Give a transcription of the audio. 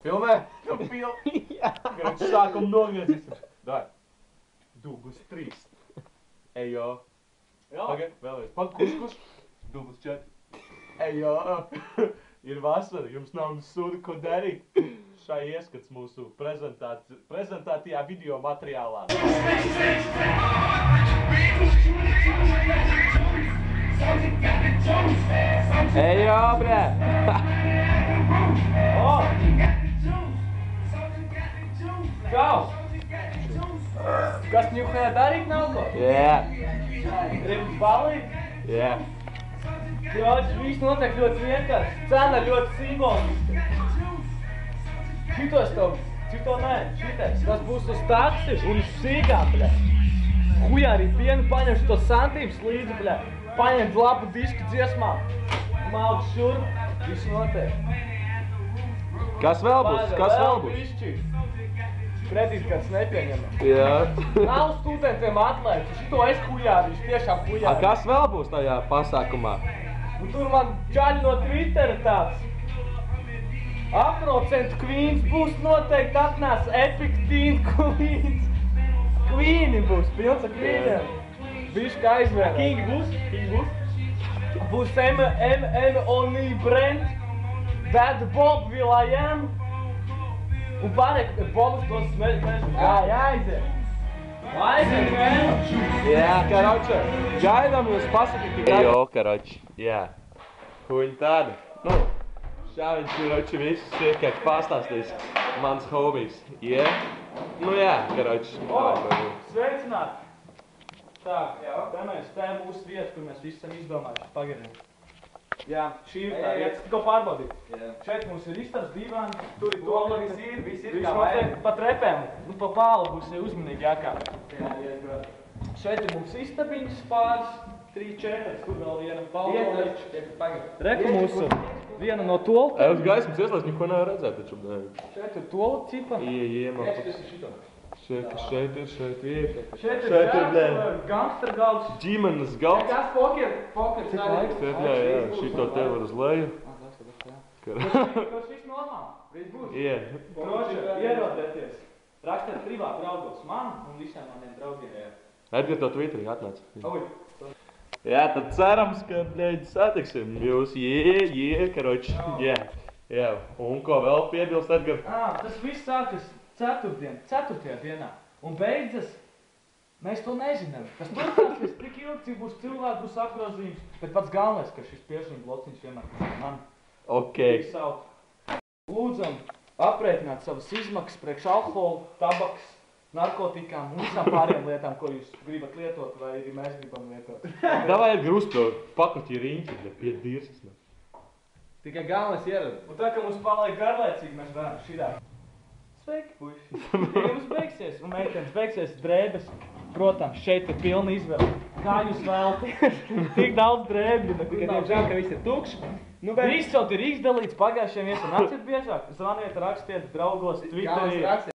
Filmē? Kad sākam nogriezīs. Dai. Dublis 3. Ejo. Pagaid, vēlreiz. Kurš? Dublis 4. Ejo. Ir vasara, jums nav nesuda, ko darīt. Šai ieskats mūsu prezentētajā video materiālā. Ejo, bre! Čau! Kas ņuhē darīt nav ko? Jā. Gribu balīt? Jā. Ļods, viss notiek ļoti vienkārši. Cena ļoti simboliska. Šito nē, šitais. Tas būs uz taksi un uz sīgām, bļa. Hujā arī pienu paņemšu to santīmus līdzi, bļa. Paņemt labu disku dziesmām. Maudz šurp, viss notiek. Kas vēl būs? Kas vēl būs? Kredītkartes nepieņemam. Jā. Nav studentiem atlaides, šito es hujārīšu, tiešām hujārīšu. Kas vēl būs tajā pasākumā? Un tur man čaļi no Twittera tāds. Afrocentu Queens būs noteikti atnās Epic Teen Queens. Queeni būs, pilns ar Queeniem. Bišķi aizvērā. King būs? Būs M.O.N.I. Brent, That Bob Will.I.Am. Un pārēk, Bobs tos smēļu. Aiziet. Aiziet, man. Jā, karoče. Gaidām jūs pasakīt, ka... Ejo, karoče. Jā. Huņi tādi. Nu, šā viņš, karoče, visus sīkāk pastāstīs. Mans hobijs. Jā? Nu jā, karoče. Sveicināt. Tā, te mūsu vieta, kur mēs visi esam izdomājuši. Pagaidām. Jā, šī ir tā vieta, tikko pārbaudīt. Šeit mums ir istabs, divāni, tur ir toaletes, viss ir kā vajag. Pa trepēm, nu pa pālu būs uzmanīgi jākāp. Šeit ir mums istabiņas pāris, 3-4, tur vēl viena balkoniņš. Reku mūsu viena no toaletes. Uz gaismas ieslēdz, neko nevar redzēt, taču. Šeit ir toalete cipa. Šeit ir. Šeit ir gangster galds. Ģimenes galds. Kas poker Šeit, jā, šito te var uz leju. Kurš viss normāli? Viss būs? Jā. Droši, ierodieties. Rakstiet privāt draugos man un visiem maniem draugiem. Edgar to Twitterī atnāc. Oi. Jā, tad cerams, ka, bļeģi, satiksim jūs. Karoči. Jā. Un ko vēl piebilst, Edgar? Tas viss sākas ceturtajā dienā. Un beidzas, mēs to nezinām. Tas turpināsies tik ilgi, cik būs cilvēki, būs apgrozījums. Bet pats galvenais, ka šis piešķiruma blociņš vienmēr man. Ok. Lūdzam aprēķināt savas izmaksas priekš alkohola, tabaks, narkotikām un visām pārējām lietām, ko jūs gribat lietot vai arī mēs gribam lietot. Davai, Edgar, uzpļo pakuķi riņķi, piet dirsas. Tikai galvenais ierad. Un tā, ka mums paliek garlaicīgi, mēs varam šidā. Sveiki, puiši! Ja jums beigsies, un meitenes beigsies drēbes, protams, šeit ir pilna izvēle. Kā jūs vēlaties? Tik daudz drēbļu, bet tikai diemžēl, ka viss ir tukšs. Viss jau ir izdalīts pagājušajiem viesam. Nāciet biežāk, zvaniet, rakstiet draugos, Twitterī.